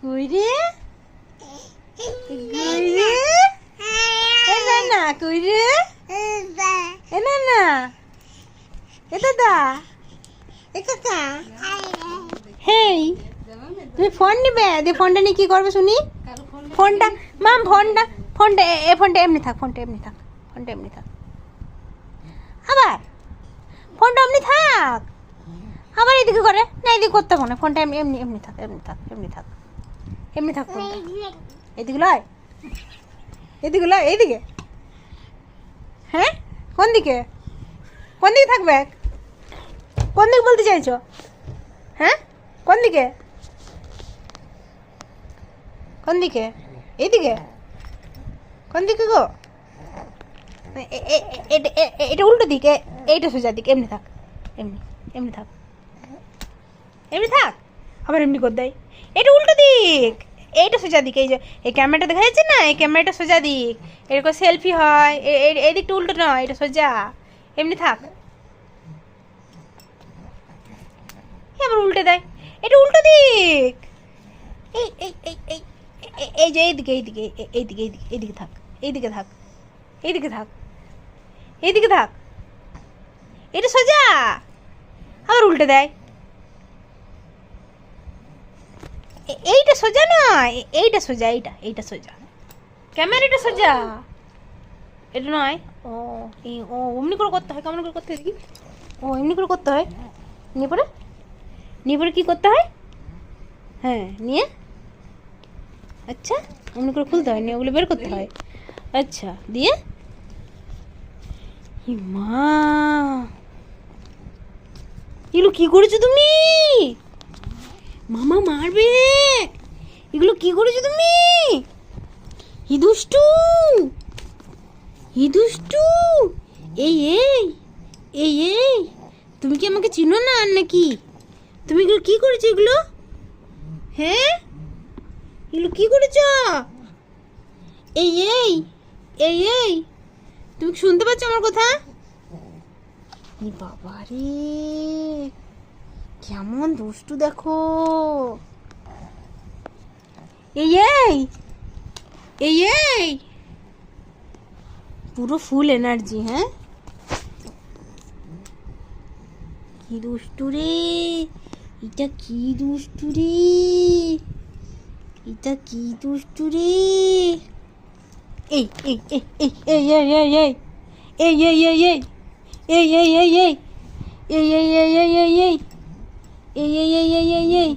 কই রে কই রে এ না না কই রে এ না না এ দাদা এ কাকা হেই তুমি ফোন নিবে দিয়ে ফোনটা নিয়ে কি করবে শুনি ফোনটা মাম ফোনটা এমনি থাক ফোনটা এমনি থাক আবার ফোনটা এমনি থাক আবার এদিকে করে না এদিকে করতে হবে না ফোনটা এমনি থাক ফোনটা এদিকে লয় এইদিকে হ্যাঁ কোন দিকে থাকবে কোন দিকে বলতে চাইছো হ্যাঁ কোন দিকে এইদিকে কোন দিকে গো এটা উল্টো দিকে এইটা সোজা দিকে এমনি থাক আবার এমনি করে দেয় এটা উল্টো দিক এইটা সোজা দিক এই যে এই ক্যামেরাটা দেখা যাচ্ছে না এই ক্যামেরাটা সোজা দিক এরকম সেলফি হয় এই দিকটা উল্টো নয় এটা সোজা এমনি থাক আবার উল্টে দেয় এটা উল্টো দিক এই এই এই এই এই যে এইদিকে থাক এটা সোজা আবার উল্টে দেয় এইটা সোজা নয় এইটা সোজা এইটা সোজা ক্যামেরাটা সোজা এটা নয় ও অমনি করে করতে হয় কেমন করে করতে হয় দেখি ও এমনি করে করতে হয় নিয়ে পরে কি করতে হয় হ্যাঁ নিয়ে আচ্ছা অমনি করে খুলতে হয় নিয়ে ওগুলো বের করতে হয় আচ্ছা দিয়ে মা এগুলো কি করেছো তুমি মামা মারবে এগুলো কি করেছো তুমি হি দুষ্টু এই তুমি কি আমাকে চিনো না আর নাকি তুমি এগুলো কি করেছো এগুলো হ্যাঁ এগুলো কি করেছো এই তুমি শুনতে পাচ্ছ আমার কথা বাবা রে কেমন দুষ্টু দেখো এই পুরো ফুল এনার্জি হ্যাঁ কি দুষ্টু রে এটা কি দুষ্টু রে এই এই